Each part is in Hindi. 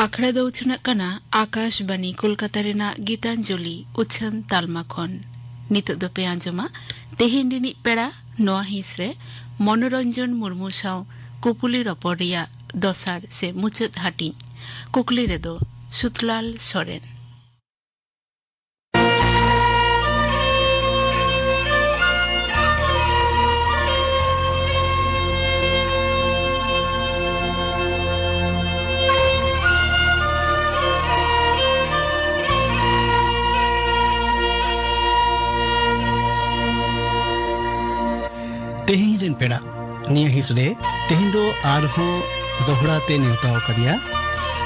आखड़ा दो उछनक कना आकाशबाणी कोलकाता रेना गीतांजलि उछन तालमा खन नितो दो पे आंजमा तेहेन दिनी पेड़ा नोआ हिस रे मनोरंजन मुर्मू साव कुपुली रपड़िया दसार से मुचद हाटिन कुकली रे दो सुतलाल सोरेन तेहिन पेड़ा निया हिसरे तेहिन दो आरहो दोहराते नेवता करिया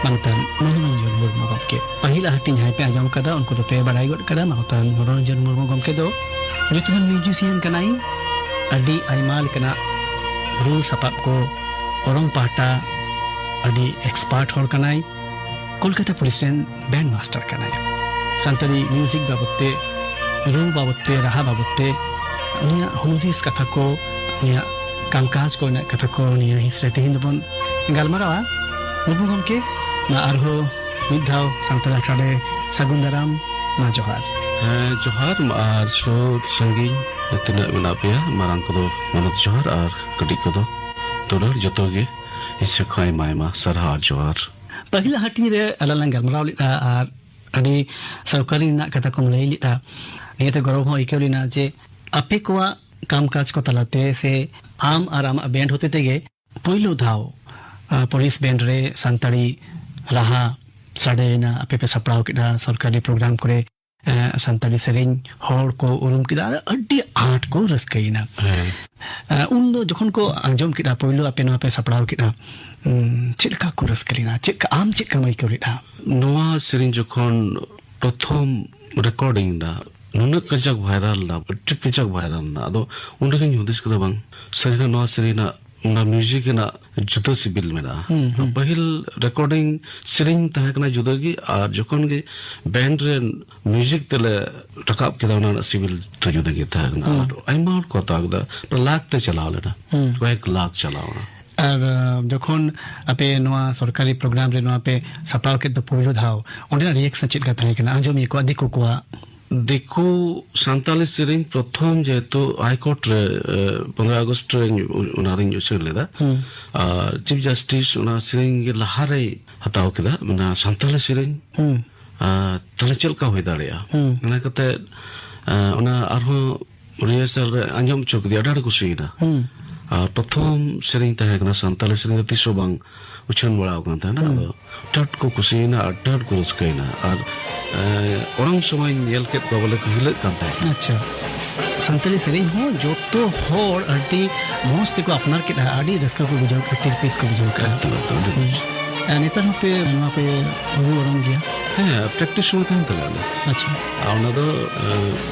मांगतान मनोरंजन मुर्मू गमके पहिला हटिन हाय पे आजम कदा उनको तो पे बड़ाई गड कदा मांगतान मनोरंजन मुर्मू गमके दो जुतुन म्यूजिशियन कनाई अडी आइमाल कना रू सपाप को ओरंग पाटा अडी एक्सपर्ट होर Kanai Kolkata police rain band master Kanai संतरी म्यूजिक बाबते रू बाबते रहा बाबते उनिया हुदिस कथा को उनिया कामकाज को ना कथा को उनिया हिस्से तेहिन दबन गालमारावा मुर्मू गमके ना आरहो मिधाव सांतला खड़े सगुंदराम ना जोहार जोहार और शोर संगीन तना मेना पे मारांग को दो मनोत जोहार और कटी को दो तोड़र जतोगे इससे खाए मायमा सरहार जोहार पहिला हटी रे अलाlang गालमाराव लिटा और अडी सरकारी ना कथा को लई लिटा नियते गौरव हो इकेवली ना जे आपे कोआ कामकाज को तलाते से आम आराम बैंड होते तेगे पहिलो धाव पुलिस बैंड रे संताड़ी रहा साढ़े ना आपे पे सपड़ाव किदा सरकारी प्रोग्राम करे संताड़ी सेरेंग हॉल को उरुम किदा अड्डी आठ को रसकई ना उन दो जखन को अंजम किदा पहिलो आपे ना पे सपड़ाव किदा चिलका को रसकलीना चिलका आम चिलका मई करिदा नोआ सेरेंग जखन प्रथम रिकॉर्डिंग दा नुना कजक वायरल ना बच्चे कजक वायरल ना अदो उनके न्यूज़ कदा बंग सरीना नोआ सरीना ना म्यूजिक ना जुदा सिबिल में ना पहिल रिकॉर्डिंग सेरिंग तहे कना जुदा की और जखन के बैंड रे म्यूजिक तले रकाब किदा ना सिबिल तो जुदा की तहे कना और आइमा को तागदा पर लाख ते चलाओ लेना कয়েক लाख चलाओ ना और जखन आपे नोआ सरकारी प्रोग्राम रे नोआ पे सपाव के तो पहिलो धाव ओंडे रिएक्शन चित का तहे कना अंजम ये को अधिक को देखो सांताली सेरिंग प्रथम जेतो हाईकोर्ट रे 15 अगस्त रे उनारिंग जुसे लेदा चीफ जस्टिस उना सेरिंग के लहारे हताव केदा मना सांताली सेरिंग तले चलका होय दाड़िया ना कते उना आरो रिहर्सल रे अंजम चोक दिया डाड़ कुसीना और प्रथम सेरिंग तहे कना सांताली सेरिंग तिसो बांग उछन बड़ा होगा था ना टट को कुसीना और टट को उसकेना और orang समय यल के बाबले को हिलत करता है अच्छा संतरी सेरिंग हो जो तो होर अड्डी मोस्ट को अपनार के आड़ी रस्का को बुझाव करते पिट को बुझाव करते नेतर पे वहाँ पे orang गया है प्रैक्टिस में था ना अच्छा आवना तो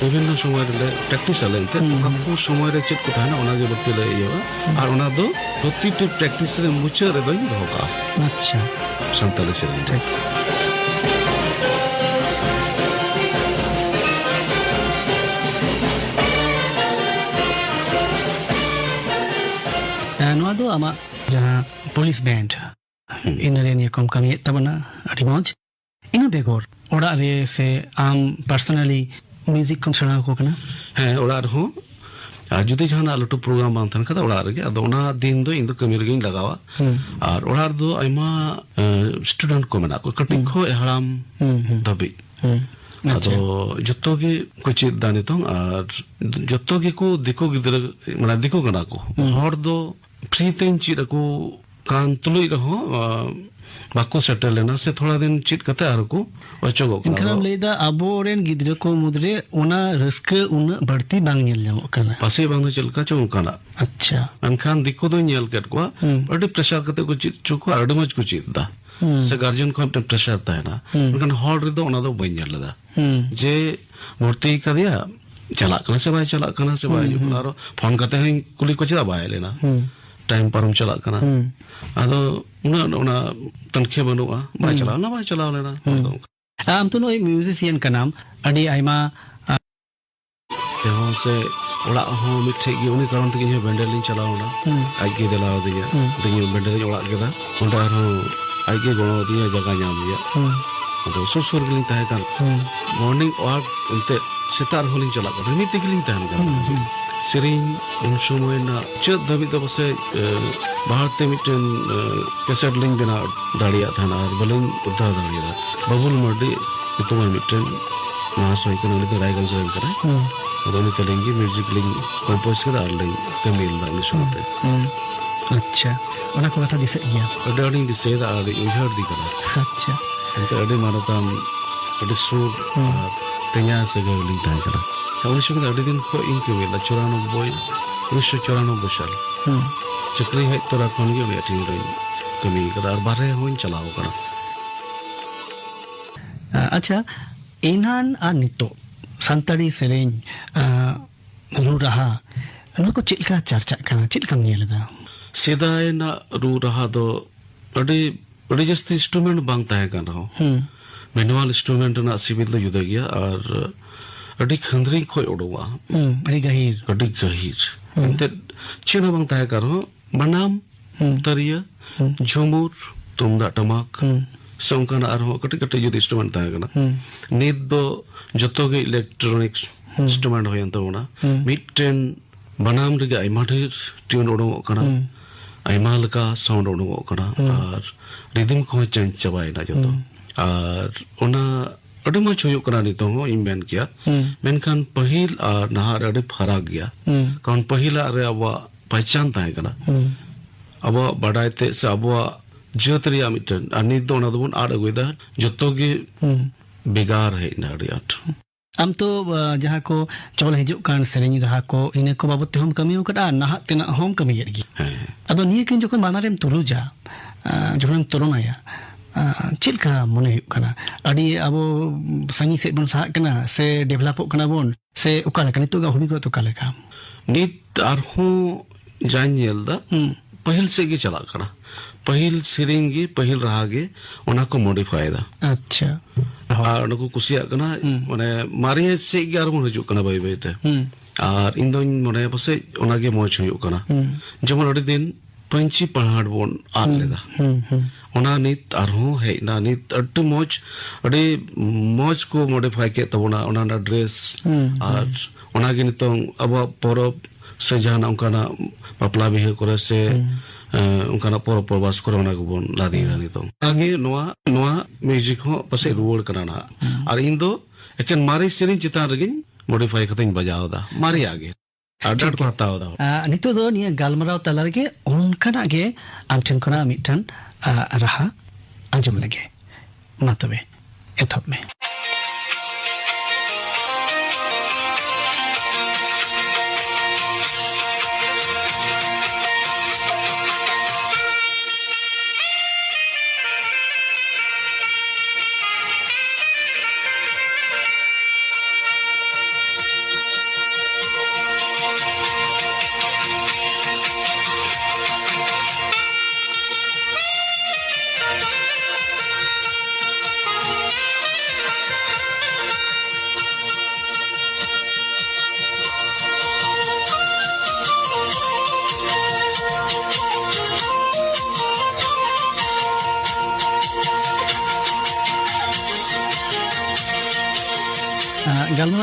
विभिन्न समय रे प्रैक्टिस आले थे कपू समय रे चेक को था ना उना के बत्ती ले ये और उना तो प्रतिटी प्रैक्टिस रे मुचे रे दई होगा अच्छा संतरी सेरिंग नोआ दो आमा जहाँ पुलिस बैंड इन रे निया कम कमी तबना अड़ी मौज इन बेगोर ओड़ा रे से आम पर्सनली म्यूजिक कम सुना को कना है ओड़ा हो जुदी जहां लटू प्रोग्राम बांध थन कदा ओड़ा रे अदो ओना दिन दो इन दो कमी रे लगावा और ओड़ा दो आइमा स्टूडेंट को मना को कटिंग को हराम दबी अदो जत्तो के कुछ दानी तो और जत्तो के को दिको गिदर मना दिको कना को हर दो फ्री तेन चीज को कान तुलई रहो बाको सेटल लेना से थोड़ा दिन चिट कते आर को अचगो इनकम लेदा अबोरेन गिदरे को मुद्रे ओना रिस्क उन बढ़ती बांग नेल जामो कना पासे बांग चलका चो कना अच्छा अनखान दिको दो नेल कट को बड़ी प्रेशर कते को चिट चुको अड़ मच को चिट दा से गार्जियन को अपने प्रेशर ता है ना उनकन हॉल रे दो ओना दो बन जल दा जे मूर्ति का दिया चला कना से भाई चला कना से भाई आरो फोन करते हैं कुली को चला भाई लेना टाइम परम चला कना आदो उना तनखे बनुआ भाई चला ना भाई चला लेना आम तो नोई म्यूजिशियन का नाम अडी आइमा तेहो से ओड़ा हो मिठे गी उनी कारण तक बैंडल चलाओ ना आज के दिलाओ दिया दिन बैंडल ओड़ा गेला ओंडा रो ᱟᱡᱜᱮ ᱜᱚᱲᱚ ᱟᱹᱫᱤᱧᱟ ᱡᱟᱭᱜᱟ ᱧᱟᱢ ᱨᱮᱭᱟᱜ ᱟᱫᱚ ᱥᱩᱨ ᱜᱮᱞᱤᱧ ᱛᱟᱦᱮᱸ ᱠᱟᱱ ᱢᱚᱨᱱᱤᱝ ᱳᱣᱟᱠ ᱮᱱᱛᱮ ᱥᱮᱛᱟᱜ ᱨᱮᱦᱚᱸ ᱞᱤᱧ ᱪᱟᱞᱟᱜ ᱠᱟᱱᱟ ᱨᱤᱢᱤᱫ ᱛᱮᱜᱮᱞᱤᱧ ᱛᱟᱦᱮᱱ ᱠᱟᱱᱟ ᱥᱮᱨᱮᱧ ᱩᱱ ᱥᱚᱢᱚᱭ ᱨᱮᱱᱟᱜ ᱪᱮᱫ ᱫᱷᱟᱹᱵᱤᱡ ᱫᱚ ᱯᱟᱥᱮᱡ ᱵᱟᱦᱟᱨᱛᱮ ᱢᱤᱫᱴᱮᱱ ᱠᱮᱥᱮᱴ ᱞᱤᱧ ᱵᱮᱱᱟᱣ ᱫᱟᱲᱮᱭᱟᱜ ᱛᱟᱦᱮᱱᱟ ᱟᱨ ᱵᱟᱹᱞᱤᱧ ᱩᱫᱽᱫᱷᱟᱨ ᱫᱟᱲᱮᱭᱟᱫᱟ ᱵᱟᱵᱩᱞ ᱢᱟᱨᱰᱤ ᱧᱩᱛᱩᱢᱟᱱ ᱢᱤᱫᱴᱮᱱ ᱢᱚᱦᱟᱥᱚᱭ ᱠᱟᱱᱟ ᱩᱱᱤ ᱫᱚ ᱨᱟᱭᱜᱚᱸᱡᱽ ᱨᱮᱱ ᱠᱟᱱᱟᱭ ᱟᱫᱚ ᱩᱱᱤ ᱛᱟᱹᱞᱤᱧ ᱜᱮ ᱢᱤউজিᱠ ᱞᱤᱧ ᱠᱚᱢᱯᱳᱡᱽ ᱠᱮᱫᱟ ᱟᱨ ᱞᱤᱧ ᱠᱟᱹᱢᱤ ᱞᱮᱫᱟ ᱩᱱᱤ ᱥᱚᱸᱜᱮᱛᱮ ᱟᱪᱪᱷᱟ ᱚᱱᱟ ᱠᱚ ᱠᱟᱛᱷᱟ ᱫᱤᱥᱟᱹᱜ ᱜᱮᱭᱟ ᱟᱹᱰᱤ ᱟᱸᱴᱤᱧ ᱫᱤᱥᱟᱹᱭᱮᱫᱟ ᱟᱨ ᱩᱭᱦᱟᱹᱨ ᱫᱤ ᱠᱟᱱᱟ ᱟᱪᱪᱷᱟ ᱮᱱᱛᱮ ᱟᱹᱰᱤ ᱢᱟᱱᱚᱛᱟᱱ ᱟᱹᱰᱤ ᱥᱩᱨ ᱟᱨ ᱛᱮᱧᱟ ᱥᱟᱹᱜᱟᱹᱭ ᱞᱤᱧ ᱛᱟᱦᱮᱸ ᱠᱟᱱᱟ ᱩᱱᱤ ᱥᱚᱸᱜᱮ ᱟᱹᱰᱤ ᱫᱤᱱ ᱠᱷᱚᱱ ᱤᱧ ᱠᱟᱹᱢᱤ ᱞᱮᱫᱟ 1994 ᱥᱟᱞ ᱪᱟᱹᱠᱨᱤ ᱦᱮᱡ ᱛᱚᱨᱟ ᱠᱷᱚᱱ ᱜᱮ ᱩᱱᱤᱭᱟᱜ ᱴᱤᱢ ᱨᱮᱧ ᱠᱟᱹᱢᱤ ᱠᱟᱫᱟ ᱟᱨ ᱵᱟᱨᱦᱮ ᱦᱚᱸᱧ ᱪᱟᱞᱟᱣ ᱠᱟᱱᱟ ᱟᱪᱪᱷᱟ ᱮᱱᱟᱱ ᱟᱨ ᱱᱤᱛᱚᱜ ᱥᱟᱱᱛᱟᱲᱤ ᱥᱮᱨᱮᱧ ᱨᱩ ᱨᱟᱦᱟ ᱱᱚᱣᱟ ᱠᱚ ᱪᱮᱫ ᱞᱮᱠᱟ ᱪᱟᱨᱪᱟᱜ ᱠᱟᱱᱟ ᱪᱮᱫ ᱞᱮᱠᱟᱢ ᱧᱮᱞ ᱮᱫᱟ ᱥᱮᱫᱟᱭ ᱨᱮᱱᱟᱜ ᱨᱩ ᱨᱟᱦᱟ ᱫᱚ ᱟᱹᱰᱤ ᱡᱟᱹᱥᱛᱤ ᱤᱱᱥᱴᱨᱩᱢᱮন্ট ᱵᱟᱝ ᱛᱟᱦᱮᱸ ᱠᱟᱱ ᱨᱮᱦᱚᱸ ᱢᱮনুয়াᱞ ᱤᱱᱥᱴᱨᱩᱢᱮন্ট ᱨᱮᱱᱟᱜ ᱥᱤᱵᱤᱞ ᱫᱚ ᱡᱩᱫᱟᱹ ᱜᱮᱭᱟ ᱟᱨ ᱟᱹᱰᱤ ᱠᱷᱟᱸᱫᱽᱨᱤ ᱠᱷᱚᱡ ᱩᱰᱩᱠᱚᱜᱼᱟ ᱟᱹᱰᱤ ᱜᱟᱹᱦᱤᱨ ᱮᱱᱛᱮ ᱪᱮᱫ ᱦᱚᱸ ᱵᱟᱝ ᱛᱟᱦᱮᱸ ᱠᱟᱱ ᱨᱮᱦᱚᱸ ᱵᱟᱱᱟᱢ ᱛᱟᱹᱨᱤᱭᱟᱹ ᱡᱷᱩᱢᱩᱨ ᱛᱩᱢᱫᱟᱜ ᱴᱟᱢᱟᱠ ᱥᱮ ᱚᱱᱠᱟᱱᱟᱜ ᱟᱨᱦᱚᱸ ᱠᱟᱹᱴᱤᱡ ᱠᱟᱹᱴᱤᱡ ᱡᱩᱫᱤ ᱤᱱᱥᱴᱨᱩᱢᱮন্ট ᱛᱟᱦᱮᱸ ᱠᱟᱱᱟ ᱱᱤᱛ ᱫᱚ ᱡᱚᱛᱚ ᱜᱮ ᱤᱞᱮᱠᱴᱨᱚᱱᱤᱠ ᱤᱱᱥᱴᱨᱩᱢᱮন্ট ᱦᱩᱭᱮᱱ ᱛᱟᱵᱚᱱᱟ ᱢᱤᱫᱴᱮᱱ ᱵᱟᱱᱟᱢ ᱨᱮᱜᱮ ᱟᱭᱢᱟ ᱰᱷᱮᱨ ᱴᱤউᱱ उडुंगᱚᱜ ᱠᱟᱱᱟ ᱟᱭᱢᱟ ᱞᱮᱠᱟ ᱥᱟᱣᱩন্ড उडुंगᱚᱜ ᱠᱟᱱᱟ ᱟᱨ ᱨᱤᱫᱤᱢ ᱠᱚᱦᱚᱸ ᱪᱮᱧᱡ ᱪᱟᱵᱟᱭᱮᱱᱟ ᱡᱚᱛᱚ ᱟᱨ ᱚᱱᱟ ᱟᱹᱰᱤ ᱢᱚᱸᱡᱽ ᱦᱩᱭᱩᱜ ᱠᱟᱱᱟ ᱱᱤᱛᱚᱜ ᱦᱚᱸ ᱤᱧ ᱢᱮᱱ ᱠᱮᱭᱟ ᱢᱮᱱᱠᱷᱟᱱ ᱯᱟᱹᱦᱤᱞ ᱟᱨ ᱱᱟᱦᱟᱜ ᱨᱮ ᱟᱹᱰᱤ ᱯᱷᱟᱨᱟᱠ ᱜᱮᱭᱟ ᱠᱟᱨᱚᱱ ᱯᱟᱹᱦᱤᱞᱟᱜ ᱨᱮ ᱟᱵᱚᱣᱟᱜ ᱯᱟᱦᱪᱟᱱ ᱛᱟᱦᱮᱸ ᱠᱟᱱᱟ ᱟᱵᱚᱣᱟᱜ ᱵᱟᱰᱟᱭ ᱛᱮ ᱥᱮ ᱟᱵᱚᱣᱟᱜ ᱡᱟᱹᱛ ᱨᱮᱭᱟᱜ ᱢᱤᱫᱴᱮᱱ ᱟᱨ ᱱᱤᱛ ᱫᱚ ᱚᱱᱟ ᱫᱚᱵᱚᱱ ᱟᱫ ᱟᱹᱜᱩᱭᱮᱫᱟ ᱡᱚᱛᱚ ᱜᱮ ᱵᱮᱜᱟᱨ ᱦᱮᱡ ᱮᱱᱟ ᱟᱹᱰි ᱟᱸᱴ ᱟᱢ ᱛᱚ ᱡᱟᱦᱟᱸ ᱠᱚ ᱪᱚᱞ ᱦᱤᱡᱩᱜ ᱠᱟᱱ ᱥᱮᱨᱮᱧ ᱨᱟᱦᱟ ᱠᱚ ᱤᱱᱟᱹ ᱠᱚ ᱵᱟᱵᱚᱫ ᱛᱮᱦᱚᱸᱢ ᱠᱟᱹᱢᱤ ᱟᱠᱟᱫᱟ ᱱᱟᱦᱟᱜ ᱛᱮᱱᱟᱜ ᱦᱚᱸᱢ ᱠᱟᱹᱢᱤᱭᱮᱫ ᱜᱮᱭᱟ ᱟᱫᱚ ᱱᱤᱭᱟᱹ ᱠᱤᱱ ᱡᱚᱠᱷᱚᱱ ᱵᱟᱱᱟᱨᱮᱢ ᱛᱩᱞᱩᱡᱟ ᱡᱚᱠᱷᱚᱱᱮᱢ ᱛᱩᱞᱚᱱᱟᱭᱟ ᱪᱮᱫ ᱞᱮᱠᱟ ᱢᱚᱱᱮ ᱦᱩᱭᱩᱜ ᱠᱟᱱᱟ ᱟᱹᱰᱤ ᱟᱵᱚ ᱥᱟᱺᱜᱤᱧ ᱥᱮᱫ ᱵᱚᱱ ᱥᱟᱦᱟᱜ ᱠᱟᱱᱟ ᱥᱮ ᱰᱮᱵᱷᱞᱚᱯᱚᱜ ᱠᱟᱱᱟ ᱵᱚᱱ ᱥᱮ ᱚᱠᱟ ᱞᱮᱠᱟ ᱱᱤᱛᱚᱜ ᱚᱵᱷᱤᱜᱚᱛᱟ ᱚᱠᱟ ᱞᱮᱠᱟ ᱱᱤᱛ ᱟᱨᱦᱚᱸ ᱡᱟᱧ ᱧᱮᱞ ᱮᱫᱟ ᱯᱟᱹᱦᱤᱞ ᱥᱮᱫ ᱜᱮ ᱪᱟᱞᱟᱜ ᱠᱟᱱᱟ ᱯᱟᱹᱦᱤल ᱥᱮᱨᱮᱧ ᱜᱮ ᱯᱟᱹᱦᱤल ᱨᱟᱦᱟ ᱜᱮ ᱚᱱᱟ ko modify da ᱟᱪᱪᱷᱟ ᱟᱨ ᱚᱱᱟ ᱠᱚ ᱠᱩᱥᱤᱭᱟᱜ ᱠᱟᱱᱟ ᱢᱟᱱᱮ ᱢᱟᱨᱮ ᱥᱮᱫ ᱜᱮ ᱟᱨᱵᱚᱱ ᱦᱤᱡᱩᱜ ᱠᱟᱱᱟ ᱵᱟᱹᱭ ᱵᱟᱹᱭᱛᱮ ᱟᱨ ᱤᱧ ᱫᱚᱧ ᱢᱚᱱᱮᱭᱟ ᱯᱟᱥᱮᱡ ᱚᱱᱟᱜᱮ ᱢᱚᱸᱡᱽ ᱦᱩᱭᱩᱜ ᱠᱟᱱᱟ ᱡᱮᱢᱚᱱ ᱟᱹᱰᱤ ᱫᱤᱱ ᱯᱟᱹᱧᱪᱤ ᱯᱟᱲᱦᱟᱴ ᱵᱚᱱ ᱟᱫ ᱞᱮᱫᱟ ᱚᱱᱟ ᱱᱤᱛ ᱟᱨᱦᱚᱸ ᱦᱮᱡ ᱮᱱᱟ ᱱᱤᱛ ᱟᱹᱰᱤ ᱢᱚᱸᱡᱽ ᱠᱚ modify ᱠᱮᱫ ᱛᱟᱵᱚᱱᱟ ᱚᱱᱟ ᱨᱮᱱᱟᱜ ᱰᱨᱮᱥ ᱟᱨ ᱚᱱᱟᱜᱮ ᱱᱤᱛᱚᱝ ᱟᱵᱚᱣᱟᱜ ᱯᱚᱨᱚᱵ ᱥᱮ ᱡᱟᱦᱟᱱᱟᱜ ᱚᱱᱠᱟᱱᱟᱜ ᱵᱟᱯᱞᱟ ᱵᱤᱦᱟᱹ ᱠᱚᱨᱮ ᱥᱮ ᱚᱱᱠᱟᱱᱟᱜ ᱯᱚᱨᱚᱵ ᱯᱚᱨᱵᱟᱥ ᱠᱚᱨᱮ ᱚᱱᱟ ᱠᱚᱵᱚᱱ ᱞᱟᱫᱮᱭᱟ ᱱᱤᱛᱚᱝ ᱚᱱᱟᱜᱮ ᱱᱚᱣᱟ ᱢᱤউᱡᱤᱠ ᱦᱚᱸ ᱯᱟᱥᱮᱡ ᱨᱩᱣᱟᱹᱲ ᱠᱟᱱᱟ ᱱᱟᱦᱟᱜ ᱟᱨ ᱤᱧ ᱫᱚ ᱮᱠᱮᱱ ᱢᱟᱨᱮ ᱥᱮᱨᱮᱧ ᱪᱮᱛᱟᱱ ᱨᱮᱜᱮᱧ modify ᱠᱟᱛᱮᱧ ᱵᱟᱡᱟᱣ ᱮᱫᱟ ᱢᱟᱨᱮᱭᱟᱜ ᱜᱮ ᱟᱹᱰᱤ ᱟᱸᱴ ᱠᱚ ᱦᱟᱛᱟᱣ ᱮᱫᱟ ᱱᱤᱛᱚᱜ ᱫᱚ ᱱᱤᱭᱟᱹ ᱜᱟᱞᱢᱟᱨᱟᱣ ᱛᱟᱞᱟ ᱨᱮᱜᱮ ᱚᱱᱠᱟᱱᱟᱜ ᱜᱮ ᱟᱢ ᱴᱷᱮᱱ ᱠᱷᱚᱱᱟᱜ ᱢᱤᱫᱴᱟᱝ ᱨᱟᱦᱟ ᱟᱸᱡᱚᱢ ᱞᱮᱜᱮ ᱢᱟ ᱛᱚᱵᱮ ᱮᱛᱚᱦᱚᱵ ᱢᱮ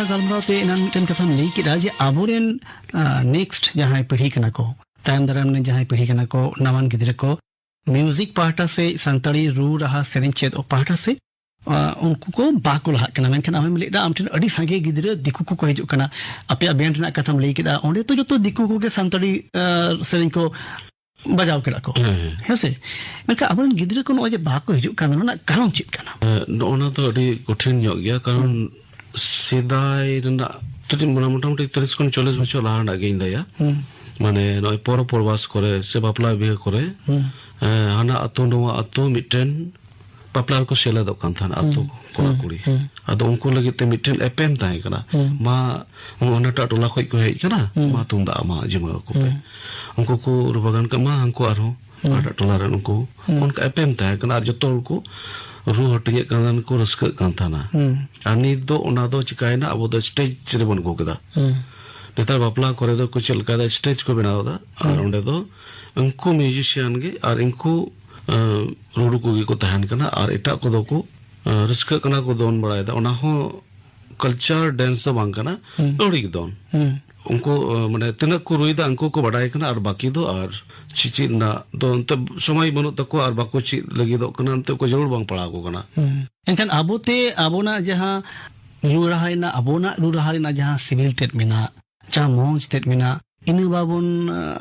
ᱜᱟᱞᱢᱟᱨᱟᱣ ᱛᱮ ᱮᱱᱟᱱ ᱢᱤᱫᱴᱮᱱ ᱠᱟᱛᱷᱟᱢ ᱞᱟᱹᱭ ᱠᱮᱫᱟ ᱡᱮ ᱟᱵᱚᱨᱮᱱ ᱱᱮᱠᱥᱴ ᱡᱟᱦᱟᱸᱭ ᱯᱤᱲᱦᱤ ᱠᱟᱱᱟ ᱠᱚ ᱛᱟᱭᱚᱢ ᱫᱟᱨᱟᱢ ᱨᱮᱱ ᱡᱟᱦᱟᱸᱭ ᱯᱤᱲᱦᱤ ᱠᱟᱱᱟ ᱠᱚ ᱱᱟᱣᱟᱱ ᱜᱤᱫᱽᱨᱟᱹ ᱠᱚ ᱢᱤউজিक ᱯᱟᱦᱴᱟ ᱥᱮ ᱥᱟᱱᱛᱟᱲᱤ ᱨᱩ ᱨᱟᱦᱟ ᱥᱮᱨᱮᱧ ᱪᱮᱫ ᱯᱟᱦᱴᱟ ᱥᱮ उनको को बाको लहाग कना मेनखान आमेम लेदा आम ठेन अडी सांगे गिदरा दिकु को हिजुग कना आपे बैंड रना कथाम लई केदा ओंडे तो जतो दिकु को के सानताड़ी सेरेन को बजाव केदा को हेसे मेनका आबरन गिदरा को नोजे बाको हिजुग कना ना कारण चित कना नोना तो अडी कठिन ᱧᱚᱜ गया कारण सेदाय रना तति मोटामुटी 30 खन 40 बछर लाहा ना गेइन लया माने नय पर परवास करे से बापला बिहे करे हाना अतो नोवा अतो मिटेन बापला को सेलेदो कान थान अतो कोड़ा कुड़ी अदो उनको लगे ते मिटेन एपएम ताहे कना मा ओनाटा टोला खय को हेज कना मा तुंदा मा जिमा को पे उनको को रुबागान का मा हमको आरो आटा टोला रे उनको उनका एपएम ताहे कना जतो को रू हटिए कान को रस्क कान थाना आनी दो ओना दो चिकायना अब दो स्टेज रे बन को केदा नेतार बापला करे दो कुछ लका दा स्टेज को बनावदा और ओंडे दो उनको म्यूजिशियन गे और इनको ᱨᱩᱨᱩ ᱠᱚᱜᱮ ᱠᱚ ᱛᱟᱦᱮᱱ ᱠᱟᱱᱟ ᱟᱨ ᱮᱴᱟᱜ ᱠᱚᱫᱚ ᱠᱚ ᱨᱟᱹᱥᱠᱟᱹᱜ ᱠᱟᱱᱟ ᱠᱚ ᱫᱚᱱ ᱵᱟᱲᱟᱭᱮᱫᱟ ᱚᱱᱟ ᱦᱚᱸ ᱠᱟᱞᱪᱟᱨ ᱰᱮᱱᱥ ᱫᱚ ᱵᱟᱝ ᱠᱟᱱᱟ ᱟᱹᱣᱲᱤ ᱫᱚᱱ उनको माने तिनक को रुईदा उनको को बड़ाई कना और बाकी दो और चिची ना दो अंत समय बनु तक और बाको ची लगी दो कना अंत को जरूर बांग पड़ा को कना एनखान आबोते आबोना जहां रू रहायना आबोना रू रहायना जहां सिविल तेट मिना जहां मोंज तेट मिना इन बाबन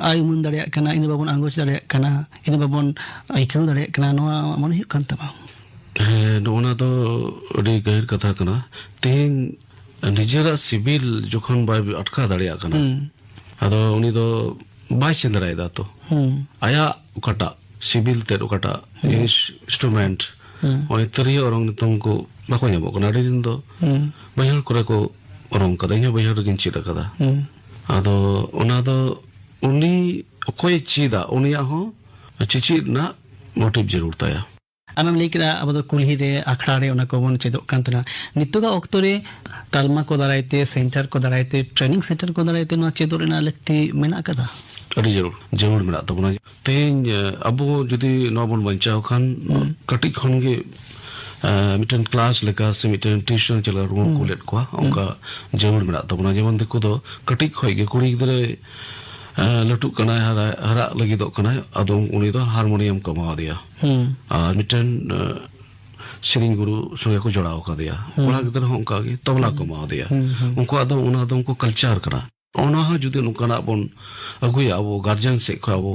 आयुमन दाड़े कना इन बाबन आंगोच दाड़े कना इन बाबन आइकौ दाड़े कना नोआ मन हुई कान तमा नोना दो अडी गहिर कथा कना तेन निजेरा सिविल जोखन बाय अटका दाड़िया कना अदो उनी दो बाय चंद्रायदा तो आया उकटा सिविल ते उकटा इंस्ट्रूमेंट ओय तरिया औरंग नितों को बाको ᱧᱟᱢᱚᱜ ᱠᱟᱱᱟ ᱟᱹᱰᱤ ᱫᱤᱱ ᱫᱚ ᱵᱟᱭᱦᱟᱲ ᱠᱚᱨᱮ ᱠᱚ ᱚᱨᱚᱝ ᱠᱟᱫᱟ ᱤᱧ ᱵᱟᱭᱦᱟᱲ ᱨᱮᱜᱤᱧ ᱪᱮᱫ ᱟᱠᱟᱫᱟ ᱟᱫᱚ ᱚᱱᱟ ᱫᱚ ᱩᱱᱤ ᱚᱠᱚᱭ ᱪᱮᱫᱟ ᱩᱱᱤᱭᱟᱜ ᱦᱚᱸ ᱪᱤᱪᱤᱫ ᱨᱮᱱᱟᱜ ᱢᱳᱴᱤᱵ ᱡᱟᱹᱨᱩᱲ ᱛᱟᱭᱟ आम लेकिन अब तो कुल्ही रे आखड़ा रे उना को बन चेदो कांतना नितोगा ऑक्टो रे तालमा को दरायते सेंटर को दरायते ट्रेनिंग सेंटर को दरायते ना चेदो रे ना लगती मेना कदा अड़ी जरूर मेना तबना तेन अब जुदी नबन बंचाव खान कटिक खन गे मिटन क्लास लेका से मिटन ट्यूशन चला रूम को लेट को उनका जरूर मेना तबना जेमन देखो तो कटिक खय गे कुड़ी गिदरे लटू कना हरा लगी दो कना अदो उनी दो हारमोनियम को मा दिया और मिटन सिरिंग गुरु संगे को जोड़ाव का दिया कोड़ा गिदरे हो उनका गे तबला को मा दिया उनको अदो उना दो उनको कल्चर करा ओना हा जुदी नुकाना बन अगुया वो गार्जियन से को वो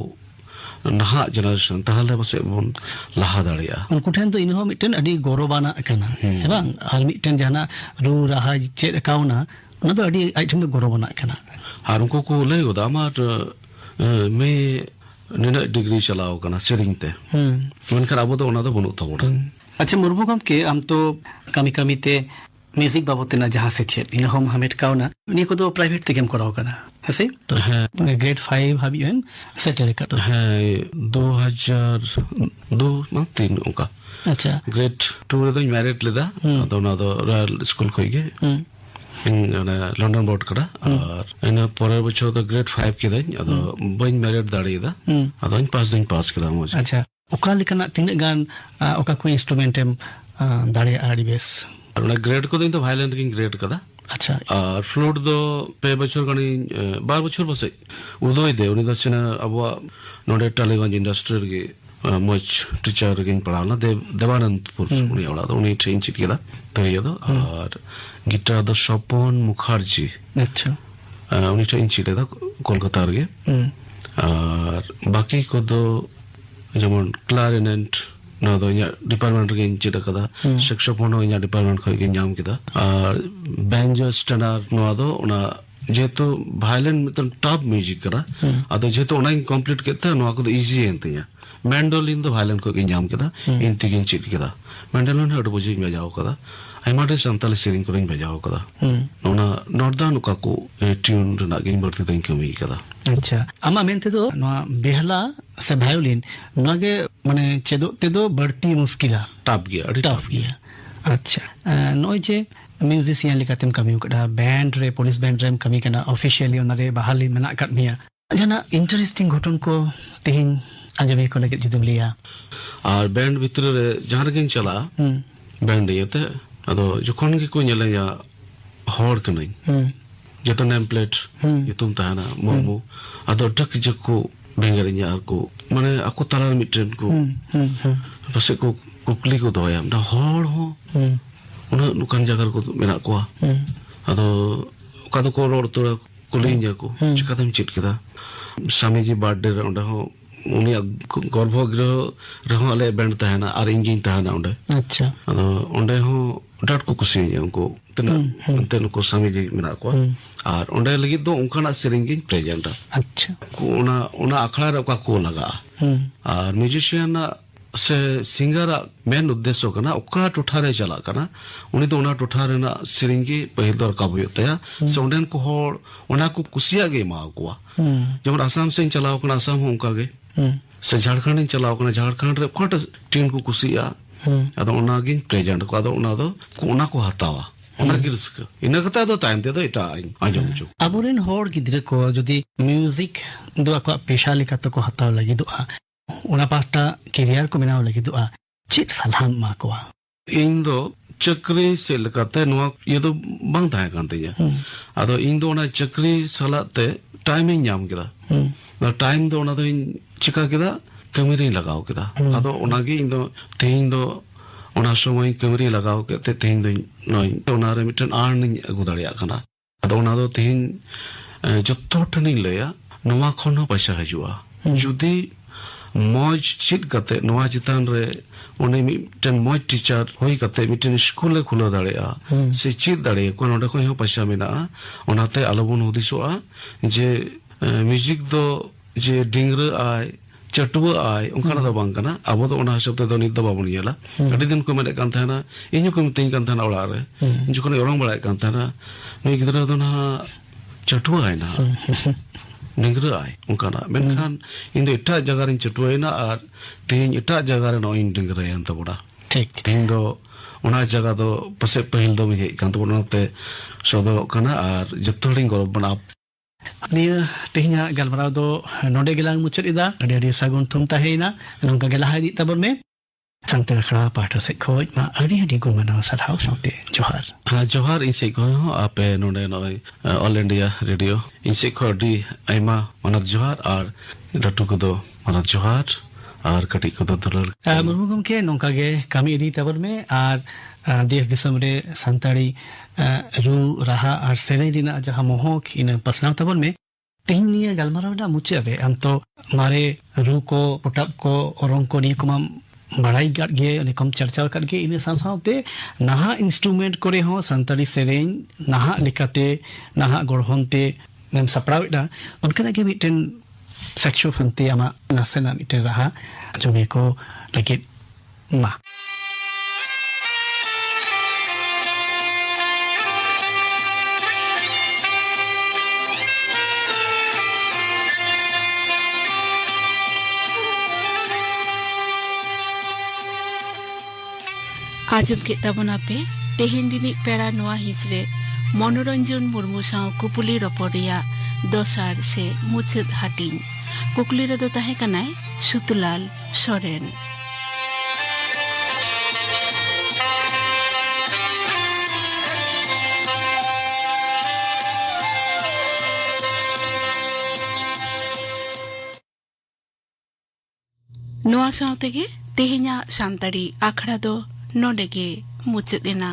नहा जनरेशन ताहले बसे बन लहा दाड़िया उनको ठेन तो इनहो मिटन अडी गौरवाना कना है बांग आर मिटन जाना रू राहा चेद काउना उना तो अडी आइटम तो गौरवाना कना और उनको को ले गोदा मार मैं निना डिग्री चलाओ कना सेरिंग ते मनकर अब तो ओना तो बनु तबोना अच्छा मुर्मू गम के हम तो कमी कमी ते म्यूजिक बाबते ना जहां से चेत इन हम हमेट काउना नि को तो प्राइवेट ते गेम कराओ कना हसे तो है ग्रेड 5 हाबियन सेटल कर तो है 2002 ना 3 उनका अच्छा ग्रेड 2 रे तो मैरिड लेदा तो ना तो रॉयल स्कूल खोइगे लंडन बोर्ड करा और इन परेर बछर तो ग्रेड 5 के दई अदो बइन मैरिड दाड़ीदा अदो इन पास केदा मोज अच्छा ओका लेकना तिने गान ओका को इंस्ट्रूमेंट एम दाड़े आड़ी बेस और ग्रेड को दिन तो वायलिन की ग्रेड कदा अच्छा और फ्लूट दो पे बछर गनी 12 बछर बसे उदोय दे उनी दसना अब नोडे टालीगंज इंडस्ट्री के मोच टीचर के पढ़ावला देवानंदपुर उनी आवला तो उनी ट्रेन चिट केदा तो ये दो और गिटार दो स्वपन मुखर्जी अच्छा उनी ट्रेन चिट दा कोलकाता रे और बाकी को दो जेमन क्लारिनेट ना दो या डिपार्टमेंट के चिट कदा सैक्सोफोन या डिपार्टमेंट खय के नाम केदा और बैंजो स्टेनर नो दो उना जेतो वायलिन मतलब टॉप म्यूजिक करा अदो जेतो उना कंप्लीट केता नो को इजी एंतिया मैंडोलिन दो वायलिन को के नाम केदा इनती के चिट केदा मैंडोलिन हड बुझी में जाओ कदा आइमाटे संताली सेरिंग कोरिंग भेजाओ कदा नोना नॉर्दर्न का को ट्यून रना गिन बरती तई कमी कदा अच्छा आमा मेनते दो नोआ बेहला से वायोलिन नोगे माने चेदो तेदो बढ़ती मुश्किला टफ गया अच्छा नोय जे म्यूजिशियन लेकातेम कमी कदा बैंड रे पुलिस बैंड रे कमी कना ऑफिशियली ओनरे बहाली मना कट मिया जना इंटरेस्टिंग घटन को तेहिन आंजमे को लगे जुदुम लिया और बैंड भीतर रे जहां रे चला बैंड येते अदो जखन के को नेला या हॉर कनई जतो नेम प्लेट युतुम ताना मोमो अदो टक जको बेंगरिया को माने ako ताला मिट्रेन को बसे को कुकली को दोया दा हॉर हो उना नुकान जगह को मेना को अदो का तो को रोड तो कुलिंजा को चिकातम चिट केदा स्वामी जी बर्थडे रे ओंडा हो उनी गर्भगृह रहो अले बैंड ताना आर इंजिन ताना ओंडे अच्छा अदो ओंडे हो डाट को कुसी उनको तेन को स्वामी जी मेना को और ओंडे लगी दो उनका सेरिंग प्रेजेंट अच्छा उना अखड़ा रे का को लगा और म्यूजिशियन से सिंगर मेन उद्देश्य कना ओका टोठा रे चला कना उनी तो उना टोठा रे ना सेरिंग पहिल दर का होयतया से ओंडेन को होड़ उना को कुसिया गे मा को जब आसाम से चलाओ कना आसाम हो उनका गे से झारखंड चलाओ कना झारखंड रे कोट टीम को कुसिया अदो उना गिन प्रेजेंट को अदो उना दो उना को हतावा उना गिरस्क इना कता दो टाइम ते दो इटा आजम छु अबोरेन होड़ गिद्रे को जदी म्यूजिक दो को पेशा लेका तो को हताव लगी दो ᱚᱱᱟ ᱯᱟᱥᱴᱟ ᱠᱮᱨᱤᱭᱟᱨ ᱠᱚ ᱵᱮᱱᱟᱣ ᱞᱟᱹᱜᱤᱫᱚᱜᱼᱟ ᱪᱮᱫ ᱥᱟᱞᱦᱟᱢ ᱮᱢᱟ ᱠᱚᱣᱟ? ᱤᱧ ᱫᱚ ᱪᱟᱹᱠᱨᱤ ᱥᱮᱫ ᱞᱮᱠᱟᱛᱮ ᱱᱚᱣᱟ ᱤᱭᱟᱹ ᱫᱚ ᱵᱟᱝ ᱛᱟᱦᱮᱸ ᱠᱟᱱ ᱛᱤᱧᱟ ᱟᱫᱚ ᱤᱧ ᱫᱚ ᱚᱱᱟ ᱪᱟᱹᱠᱨᱤ ᱥᱟᱞᱟᱜ ᱛᱮ ᱴᱟइम ᱤᱧ ᱧᱟᱢ ᱠᱮᱫᱟ टाइम ᱫᱚ ᱚᱱᱟ ᱫᱚᱧ ᱪᱤᱠᱟ ᱠᱮᱫᱟ ᱠᱟᱹᱢᱤ ᱨᱤᱧ ᱞᱟᱜᱟᱣ ᱠᱮᱫᱟ ᱟᱫᱚ ᱚᱱᱟᱜᱮ ᱤᱧ ᱫᱚ ᱛᱮᱦᱮᱧ ᱫᱚ ᱚᱱᱟ ᱥᱚᱢᱚᱭ ᱠᱟᱹᱢᱤ ᱨᱤᱧ ᱞᱟᱜᱟᱣ ᱠᱮᱫ ᱛᱮ ᱛᱮᱦᱮᱧ ᱫᱚ ᱱᱚᱜᱼᱚᱭ ᱚᱱᱟᱨᱮ ᱢᱤᱫᱴᱮᱱ ᱟর্ᱱᱤᱧ ᱟᱹᱜᱩ ᱫᱟᱲᱮᱭᱟᱜ ᱠᱟᱱᱟ ᱟᱫᱚ ᱚᱱᱟ ᱫᱚ ᱛᱮᱦᱮᱧ ᱡᱚᱛᱚ ᱴᱷᱮᱱᱤᱧ ᱞᱟᱹᱭᱟ ᱱᱚᱣᱟ ᱠᱷᱚᱱ ᱦᱚᱸ ᱯᱚᱭᱥᱟ ᱦᱤᱡᱩᱜᱼᱟ ᱡᱩᱫᱤ ᱢᱚᱡᱽ ᱪᱮᱫ ᱠᱟᱛᱮ ᱱᱚᱣᱟ ᱪᱮᱛᱟन ᱨᱮ उन्हें मिट्टन मॉज टीचर होई कते मिट्टन स्कूल खुला दाड़ेया से चीज दाड़े को नोडे को हो पैसा मेना ओनाते आलोबन हुदिसोआ जे म्यूजिक दो जे डिंगरे आय चटुआ आय उनखाना दो बांग कना आबो दो ओना हिसाब ते दो नित दो बाबन येला अडी दिन को मेने कान थाना इन्हु को मितिन कान थाना ओला रे जखन ओरंग बळाय कान थाना नुई गिदरा दो ना चटुआ आय ना डिंगरे आय उनखाना मेनखान इन दो एटा जगह रिन चटुआयना आर तेन एटा जगह रे नो इन डिंगरे अंत बोड़ा ठीक तेन दो ओना जगह दो पसे पहिल दो हे कान तो बोनते सदर कना आर जत्तोलिंग गरब बना निया तेहना गलमराव दो नोडे गेलांग मुचद इदा अडी अडी सागुन थुम ताहेना नोंका गेला हादि तबर में सांते रखड़ा पाठा से खोज मा अडी अडी गुमना सरहाव साथे जोहार जोहार इन से को आपे नोडे नय ऑल इंडिया रेडियो इन से को डी आइमा मनत जोहार आर लटू को दो मनत जोहार आर कटी को दो दुलर मुर्मुगम के नोंका गे कामी इदी तबर में आर देश दिसम रे संताड़ी रू रहा आर सेरे रिना जहां मोहक इन पसनाव तबर में तेहन निया गलमरावडा मुचे रे अंतो मारे रू को पोटाप को औरंग को निया कुमाम बड़ाई गट गे ने कम चर्चा कर गे इन साथे नहा इंस्ट्रूमेंट करे हो संताड़ी सेरेन नहा लिकाते नहा गढ़हनते नेम सपरावडा उनकना के मिटन सेक्सोफोन ते आमा नासेना मिटन रहा जमे को लगे मा आजम के तबना पे तेहेन दिनी पेड़ा नोआ हिसरे मनोरंजन मुर्मू साव कुपुली रपड़िया दोसार से मुचद हाटिंग कुकली रे दो ताहे कनाय सुतुलाल सोरेन नोआ साव तेगे तेहेन्या सांताड़ी आखड़ा दो नोडे गे मुचद एना।